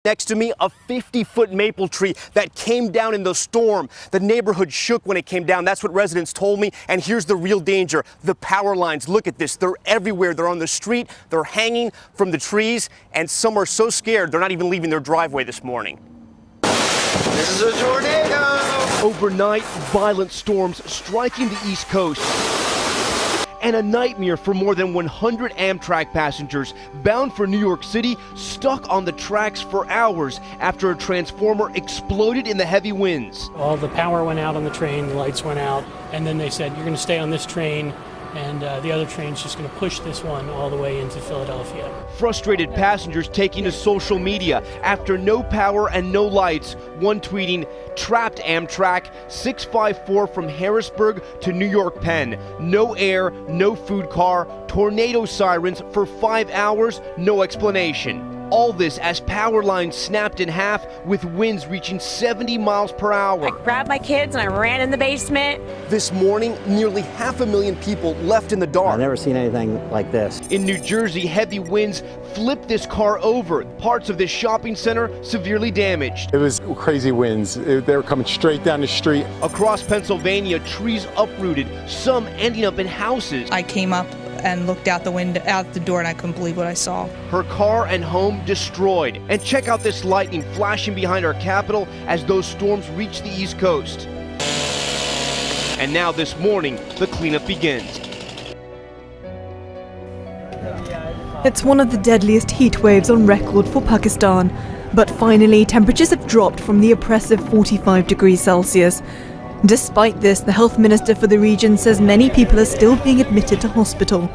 Next to me, a 50-foot maple tree that came down in the storm. The neighborhood shook when it came down. That's what residents told me. And here's the real danger. The power lines. Look at this. They're everywhere. They're on the street. They're hanging from the trees. And some are so scared they're not even leaving their driveway this morning. This is a tornado! Overnight, violent storms striking the East Coast. And a nightmare for more than 100 Amtrak passengers bound for New York City, stuck on the tracks for hours after a transformer exploded in the heavy winds. All the power went out on the train, the lights went out, and then they said, you're going to stay on this train, and the other train's just going to push this one all the way into Philadelphia. Frustrated passengers taking to social media after no power and no lights. One tweeting, "Trapped Amtrak, 654 from Harrisburg to New York Penn. No air, no food car, tornado sirens for 5 hours, no explanation." All this as power lines snapped in half with winds reaching 70 miles per hour. I grabbed my kids and I ran in the basement. This morning, nearly 500,000 people left in the dark. I've never seen anything like this. In New Jersey, heavy winds flipped this car over. Parts of this shopping center severely damaged. It was crazy winds. They were coming straight down the street. Across Pennsylvania, trees uprooted, some ending up in houses. I came up and looked out the window, out the door, and I couldn't believe what I saw. Her car and home destroyed. And check out this lightning flashing behind our capital as those storms reach the East Coast. And now this morning, the cleanup begins. It's one of the deadliest heat waves on record for Pakistan. But finally, temperatures have dropped from the oppressive 45 degrees Celsius. Despite this, the health minister for the region says many people are still being admitted to hospital.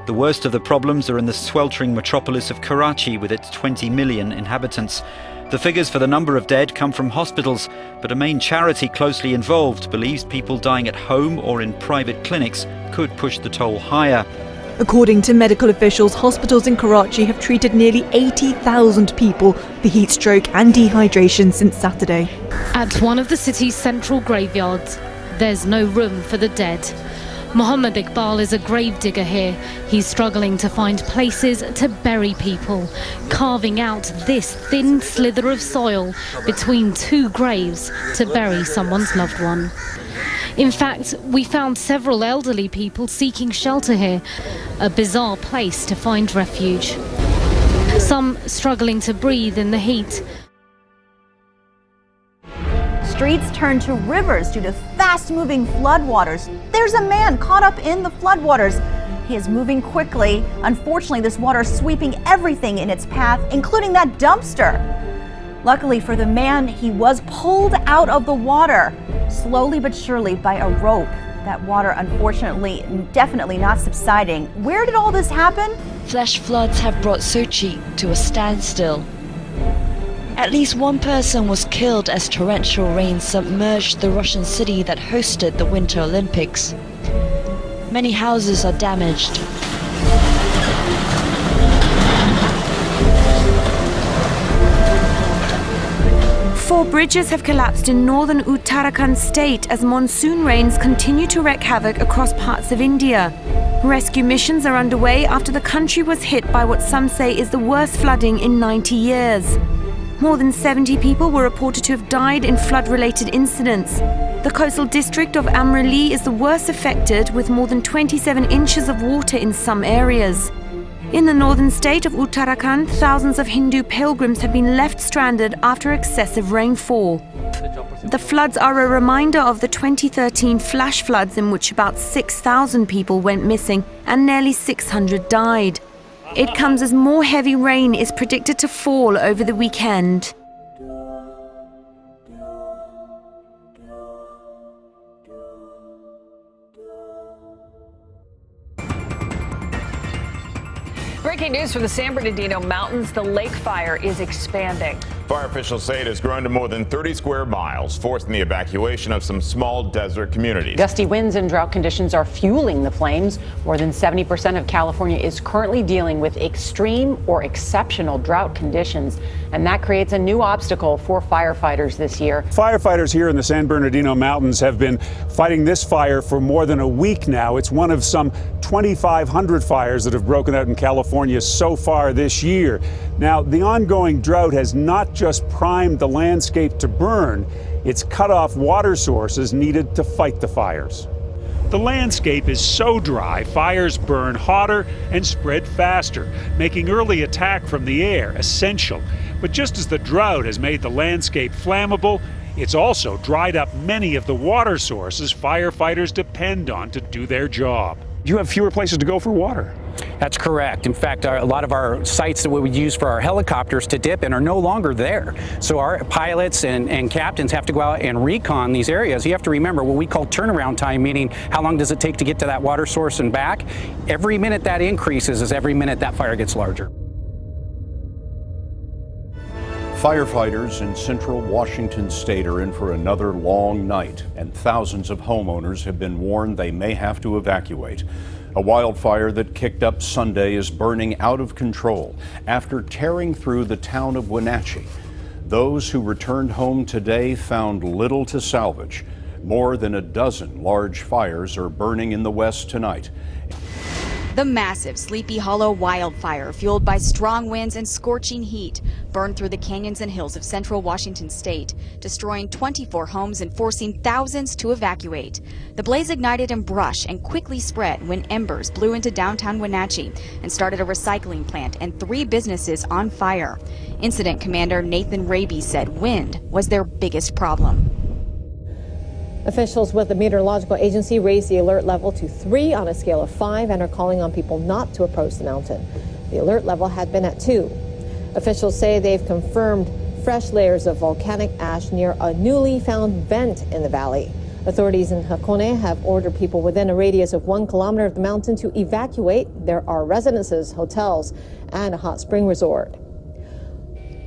The worst of the problems are in the sweltering metropolis of Karachi with its 20 million inhabitants. The figures for the number of dead come from hospitals, but a main charity closely involved believes people dying at home or in private clinics could push the toll higher. According to medical officials, hospitals in Karachi have treated nearly 80,000 people for heat stroke and dehydration since Saturday. At one of the city's central graveyards, there's no room for the dead. Mohammed Iqbal is a gravedigger here. He's struggling to find places to bury people, carving out this thin slither of soil between two graves to bury someone's loved one. In fact, we found several elderly people seeking shelter here, a bizarre place to find refuge. Some struggling to breathe in the heat. Streets turned to rivers due to fast-moving floodwaters. There's a man caught up in the floodwaters. He is moving quickly. Unfortunately, this water is sweeping everything in its path, including that dumpster. Luckily for the man, he was pulled out of the water, slowly but surely by a rope. That water, unfortunately, definitely not subsiding. Where did all this happen? Flash floods have brought Sochi to a standstill. At least one person was killed as torrential rain submerged the Russian city that hosted the Winter Olympics. Many houses are damaged. 4 bridges have collapsed in northern Uttarakhand state as monsoon rains continue to wreak havoc across parts of India. Rescue missions are underway after the country was hit by what some say is the worst flooding in 90 years. More than 70 people were reported to have died in flood-related incidents. The coastal district of Amreli is the worst affected, with more than 27 inches of water in some areas. In the northern state of Uttarakhand, thousands of Hindu pilgrims have been left stranded after excessive rainfall. The floods are a reminder of the 2013 flash floods in which about 6,000 people went missing and nearly 600 died. It comes as more heavy rain is predicted to fall over the weekend. Breaking news from the San Bernardino Mountains, the lake fire is expanding. Fire officials say it has grown to more than 30 square miles, forcing the evacuation of some small desert communities. Gusty winds and drought conditions are fueling the flames. More than 70% of California is currently dealing with extreme or exceptional drought conditions, and that creates a new obstacle for firefighters this year. Firefighters here in the San Bernardino Mountains have been fighting this fire for more than a week now. It's one of some 2,500 fires that have broken out in California so far this year. Now, the ongoing drought has not just primed the landscape to burn, it's cut off water sources needed to fight the fires. The landscape is so dry, fires burn hotter and spread faster, making early attack from the air essential. But just as the drought has made the landscape flammable, it's also dried up many of the water sources firefighters depend on to do their job. You have fewer places to go for water. That's correct. In fact, a lot of our sites that we would use for our helicopters to dip in are no longer there. So our pilots and captains have to go out and recon these areas. You have to remember what we call turnaround time, meaning how long does it take to get to that water source and back? Every minute that increases is every minute that fire gets larger. Firefighters in central Washington state are in for another long night, and thousands of homeowners have been warned they may have to evacuate. A wildfire that kicked up Sunday is burning out of control after tearing through the town of Wenatchee. Those who returned home today found little to salvage. More than a dozen large fires are burning in the west tonight. The massive Sleepy Hollow wildfire, fueled by strong winds and scorching heat, burned through the canyons and hills of central Washington state, destroying 24 homes and forcing thousands to evacuate. The blaze ignited in brush and quickly spread when embers blew into downtown Wenatchee and started a recycling plant and 3 businesses on fire. Incident Commander Nathan Raby said wind was their biggest problem. Officials with the meteorological agency raised the alert level to 3 on a scale of 5 and are calling on people not to approach the mountain. The alert level had been at 2. Officials say they've confirmed fresh layers of volcanic ash near a newly found vent in the valley. Authorities in Hakone have ordered people within a radius of 1 kilometer of the mountain to evacuate. There are residences, hotels, and a hot spring resort.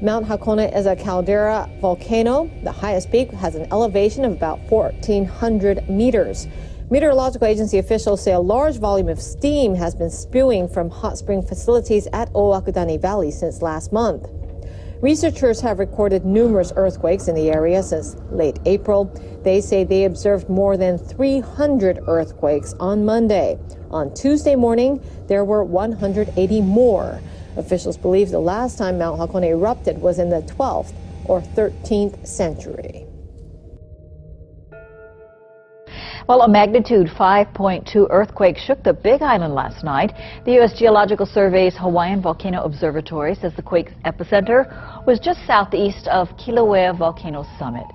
Mount Hakone is a caldera volcano. The highest peak has an elevation of about 1,400 meters. Meteorological agency officials say a large volume of steam has been spewing from hot spring facilities at Owakudani Valley since last month. Researchers have recorded numerous earthquakes in the area since late April. They say they observed more than 300 earthquakes on Monday. On Tuesday morning, there were 180 more. Officials believe the last time Mount Hakone erupted was in the 12th or 13th century. Well, a magnitude 5.2 earthquake shook the Big Island last night. The U.S. Geological Survey's Hawaiian Volcano Observatory says the quake's epicenter was just southeast of Kilauea Volcano Summit.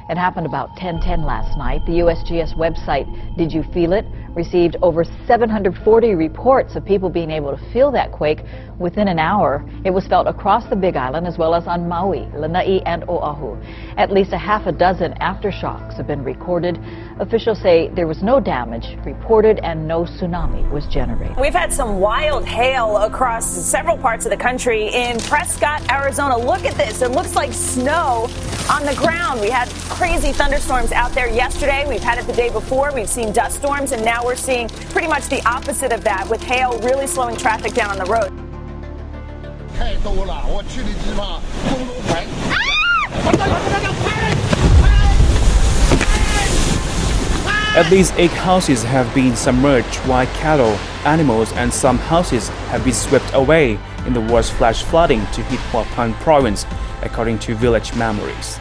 It happened about 10:10 last night. The USGS website, Did You Feel It?, received over 740 reports of people being able to feel that quake within an hour. It was felt across the Big Island as well as on Maui, Lanai, and Oahu. At least a half a dozen aftershocks have been recorded. Officials say there was no damage reported and no tsunami was generated. We've had some wild hail across several parts of the country. In Prescott, Arizona, look at this. It looks like snow on the ground. We had crazy thunderstorms out there yesterday. We've had it the day before. We've seen dust storms, and now we're seeing pretty much the opposite of that, with hail really slowing traffic down on the road. At least 8 houses have been submerged, while cattle, animals, and some houses have been swept away in the worst flash flooding to hit Waupun province, according to Village Memories.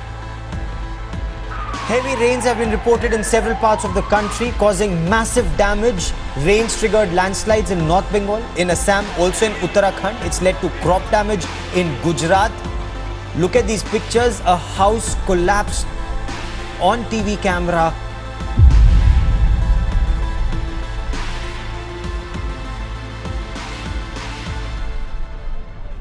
Heavy rains have been reported in several parts of the country, causing massive damage. Rains triggered landslides in North Bengal, in Assam, also in Uttarakhand. It's led to crop damage in Gujarat. Look at these pictures. A house collapsed on TV camera.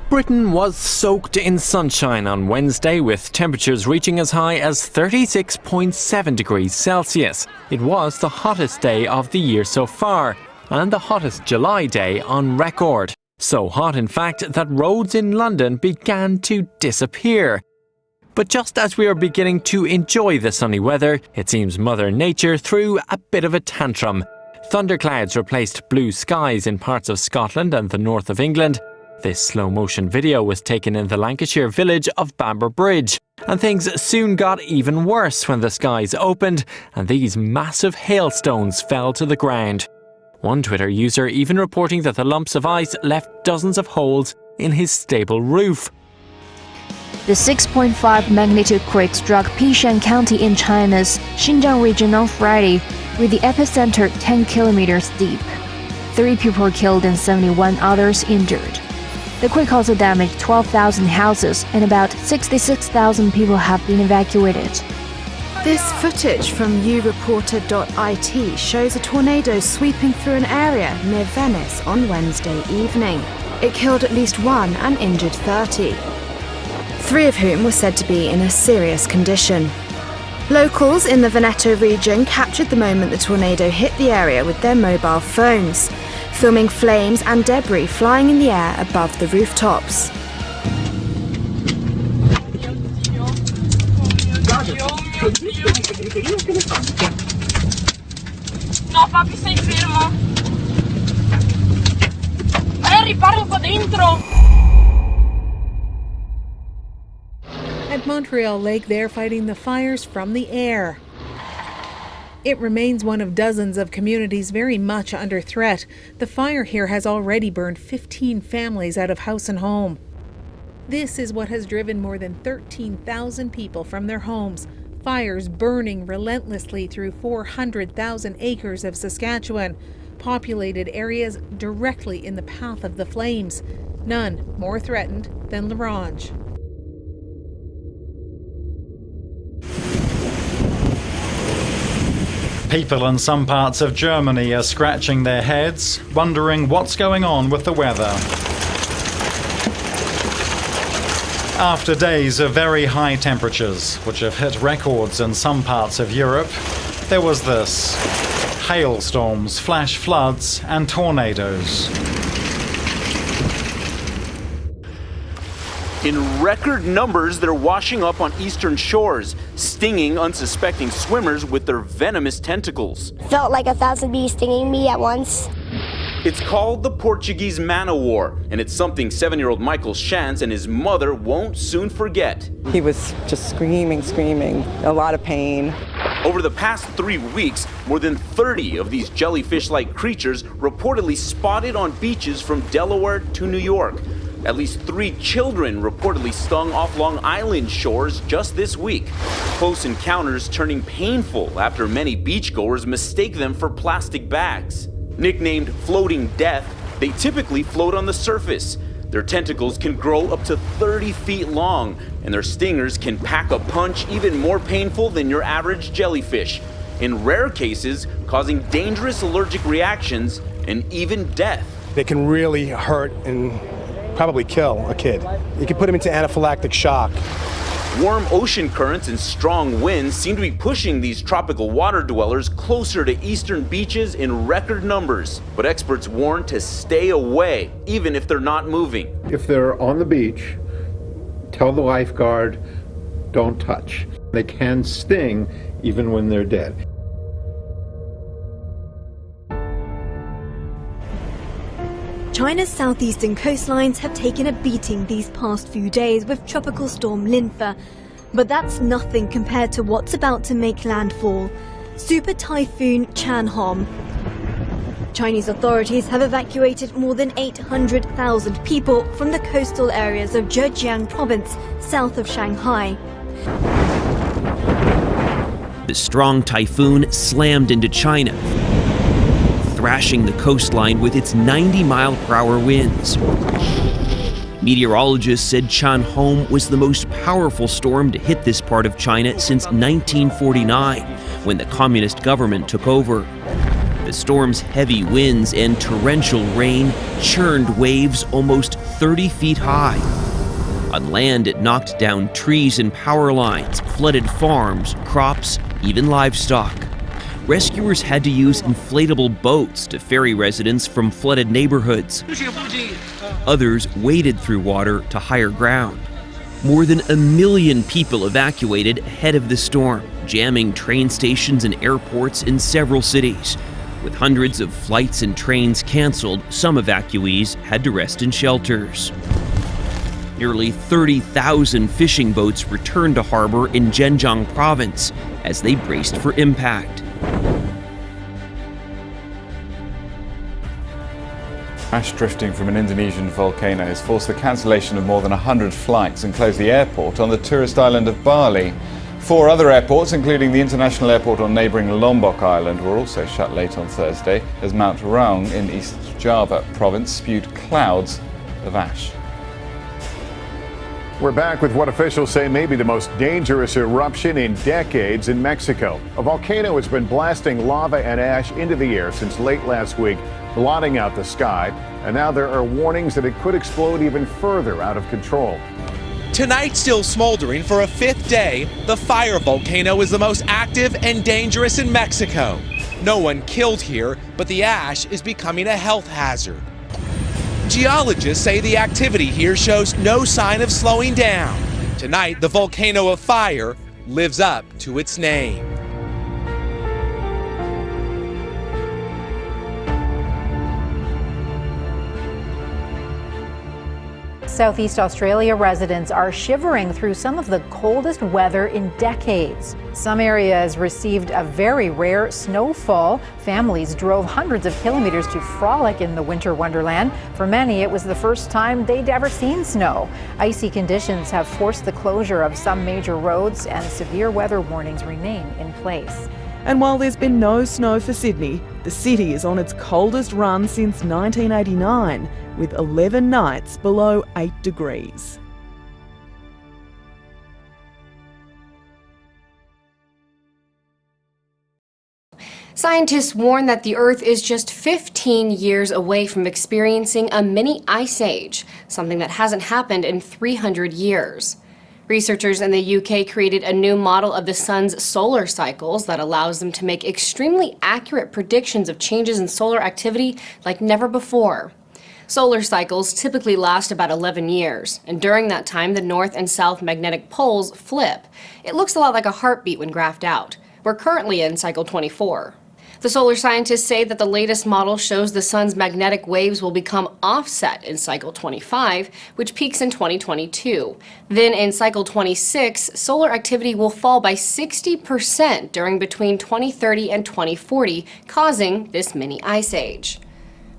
Britain was soaked in sunshine on Wednesday, with temperatures reaching as high as 36.7 degrees Celsius. It was the hottest day of the year so far, and the hottest July day on record. So hot, in fact, that roads in London began to disappear. But just as we are beginning to enjoy the sunny weather, it seems Mother Nature threw a bit of a tantrum. Thunderclouds replaced blue skies in parts of Scotland and the north of England. This slow-motion video was taken in the Lancashire village of Bamber Bridge, and things soon got even worse when the skies opened and these massive hailstones fell to the ground. One Twitter user even reporting that the lumps of ice left dozens of holes in his stable roof. The 6.5 magnitude quake struck Pishan County in China's Xinjiang region on Friday, with the epicenter 10 kilometers deep. 3 people were killed and 71 others injured. The quake also damaged 12,000 houses and about 66,000 people have been evacuated. This footage from ureporter.it shows a tornado sweeping through an area near Venice on Wednesday evening. It killed at least 1 and injured 30. 3 of whom were said to be in a serious condition. Locals in the Veneto region captured the moment the tornado hit the area with their mobile phones, filming flames and debris flying in the air above the rooftops. No, papi, sei fermo. Riparo qua dentro. At Montreal Lake, they're fighting the fires from the air. It remains one of dozens of communities very much under threat. The fire here has already burned 15 families out of house and home. This is what has driven more than 13,000 people from their homes. Fires burning relentlessly through 400,000 acres of Saskatchewan, populated areas directly in the path of the flames. None more threatened than La Ronge. People in some parts of Germany are scratching their heads, wondering what's going on with the weather. After days of very high temperatures, which have hit records in some parts of Europe, there was this: hailstorms, flash floods, and tornadoes. In record numbers, they're washing up on eastern shores, stinging unsuspecting swimmers with their venomous tentacles. Felt like 1,000 bees stinging me at once. It's called the Portuguese Man o' War, and it's something 7-year-old Michael Shantz and his mother won't soon forget. He was just screaming, a lot of pain. Over the past 3 weeks, more than 30 of these jellyfish-like creatures reportedly spotted on beaches from Delaware to New York. At least 3 children reportedly stung off Long Island shores just this week. Close encounters turning painful after many beachgoers mistake them for plastic bags. Nicknamed floating death, they typically float on the surface. Their tentacles can grow up to 30 feet long, and their stingers can pack a punch even more painful than your average jellyfish. In rare cases, causing dangerous allergic reactions and even death. They can really hurt and probably kill a kid. You can put him into anaphylactic shock. Warm ocean currents and strong winds seem to be pushing these tropical water dwellers closer to eastern beaches in record numbers. But experts warn to stay away, even if they're not moving. If they're on the beach, tell the lifeguard, don't touch. They can sting even when they're dead. China's southeastern coastlines have taken a beating these past few days with tropical storm Linfa. But that's nothing compared to what's about to make landfall: Super Typhoon Chanhom. Chinese authorities have evacuated more than 800,000 people from the coastal areas of Zhejiang province, south of Shanghai. The strong typhoon slammed into China, thrashing the coastline with its 90-mile-per-hour winds. Meteorologists said Chanhom was the most powerful storm to hit this part of China since 1949, when the communist government took over. The storm's heavy winds and torrential rain churned waves almost 30 feet high. On land, it knocked down trees and power lines, flooded farms, crops, even livestock. Rescuers had to use inflatable boats to ferry residents from flooded neighborhoods. Others waded through water to higher ground. more than 1 million people evacuated ahead of the storm, jamming train stations and airports in several cities. With hundreds of flights and trains canceled, some evacuees had to rest in shelters. Nearly 30,000 fishing boats returned to harbor in Zhejiang province as they braced for impact. Ash drifting from an Indonesian volcano has forced the cancellation of more than 100 flights and closed the airport on the tourist island of Bali. 4 other airports, including the international airport on neighbouring Lombok Island, were also shut late on Thursday as Mount Raung in East Java province spewed clouds of ash. We're back with what officials say may be the most dangerous eruption in decades in Mexico. A volcano has been blasting lava and ash into the air since late last week, blotting out the sky. And now there are warnings that it could explode even further out of control. Tonight, still smoldering for a 5th day, the fire volcano is the most active and dangerous in Mexico. No one killed here, but the ash is becoming a health hazard. Geologists say the activity here shows no sign of slowing down. Tonight, the volcano of fire lives up to its name. Southeast Australia residents are shivering through some of the coldest weather in decades. Some areas received a very rare snowfall. Families drove hundreds of kilometers to frolic in the winter wonderland. For many, it was the first time they'd ever seen snow. Icy conditions have forced the closure of some major roads, and severe weather warnings remain in place. And while there's been no snow for Sydney, the city is on its coldest run since 1989, with 11 nights below 8 degrees. Scientists warn that the Earth is just 15 years away from experiencing a mini ice age, something that hasn't happened in 300 years. Researchers in the UK created a new model of the sun's solar cycles that allows them to make extremely accurate predictions of changes in solar activity like never before. Solar cycles typically last about 11 years, and during that time the north and south magnetic poles flip. It looks a lot like a heartbeat when graphed out. We're currently in cycle 24. The solar scientists say that the latest model shows the sun's magnetic waves will become offset in cycle 25, which peaks in 2022. Then in cycle 26, solar activity will fall by 60% during between 2030 and 2040, causing this mini ice age.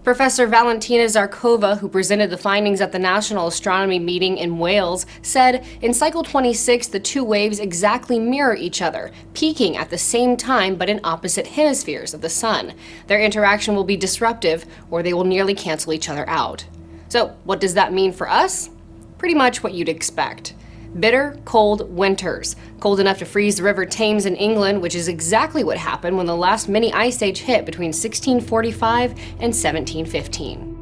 Professor Valentina Zarkova, who presented the findings at the National Astronomy meeting in Wales, said in cycle 26 the two waves exactly mirror each other, peaking at the same time but in opposite hemispheres of the sun. Their interaction will be disruptive, or they will nearly cancel each other out. So what does that mean for us? Pretty much what you'd expect. Bitter, cold winters. Cold enough to freeze the River Thames in England, which is exactly what happened when the last mini ice age hit between 1645 and 1715.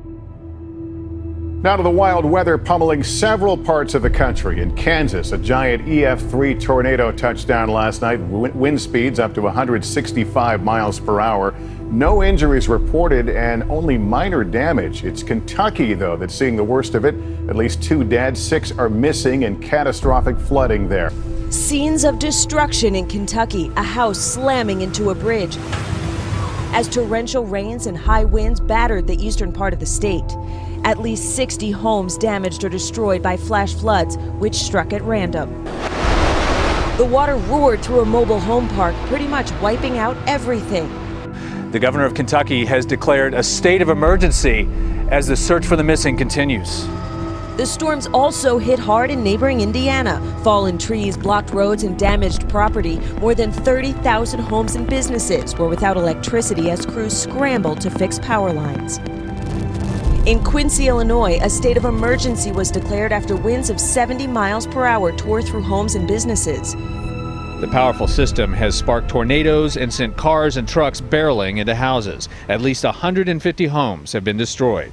Now to the wild weather pummeling several parts of the country. In Kansas, a giant EF3 tornado touched down last night. Wind speeds up to 165 miles per hour. No injuries reported and only minor damage. It's Kentucky, though, that's seeing the worst of it. At least 2 dead, 6 are missing, and catastrophic flooding there. Scenes of destruction in Kentucky, a house slamming into a bridge as torrential rains and high winds battered the eastern part of the state. At least 60 homes damaged or destroyed by flash floods, which struck at random. The water roared through a mobile home park, pretty much wiping out everything. The governor of Kentucky has declared a state of emergency as the search for the missing continues. The storms also hit hard in neighboring Indiana. Fallen trees blocked roads and damaged property. More than 30,000 homes and businesses were without electricity as crews scrambled to fix power lines. In Quincy, Illinois, a state of emergency was declared after winds of 70 miles per hour tore through homes and businesses. The powerful system has sparked tornadoes and sent cars and trucks barreling into houses. At least 150 homes have been destroyed.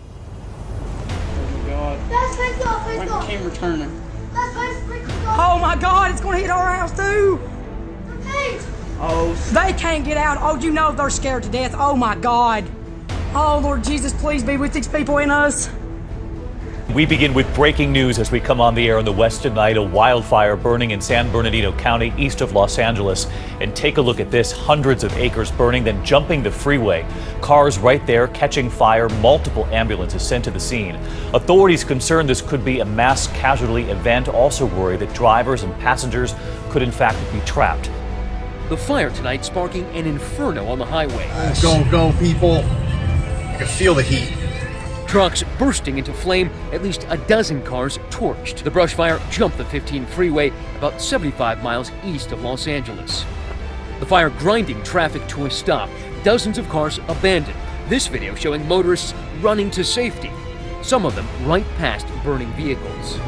Camera turning. Oh my God, it's going to hit our house too. Oh, they can't get out. Oh, you know they're scared to death. Oh my God. Oh Lord Jesus, please be with these people and us. We begin with breaking news as we come on the air in the west tonight. A wildfire burning in San Bernardino County, east of Los Angeles. And take a look at this. Hundreds of acres burning, then jumping the freeway. Cars right there catching fire. Multiple ambulances sent to the scene. Authorities concerned this could be a mass casualty event. Also worry that drivers and passengers could in fact be trapped. The fire tonight sparking an inferno on the highway. Go, people. I can feel the heat. Trucks bursting into flame, at least a dozen cars torched. The brush fire jumped the 15 freeway about 75 miles east of Los Angeles. The fire grinding traffic to a stop. Dozens of cars abandoned. This video showing motorists running to safety. Some of them right past burning vehicles.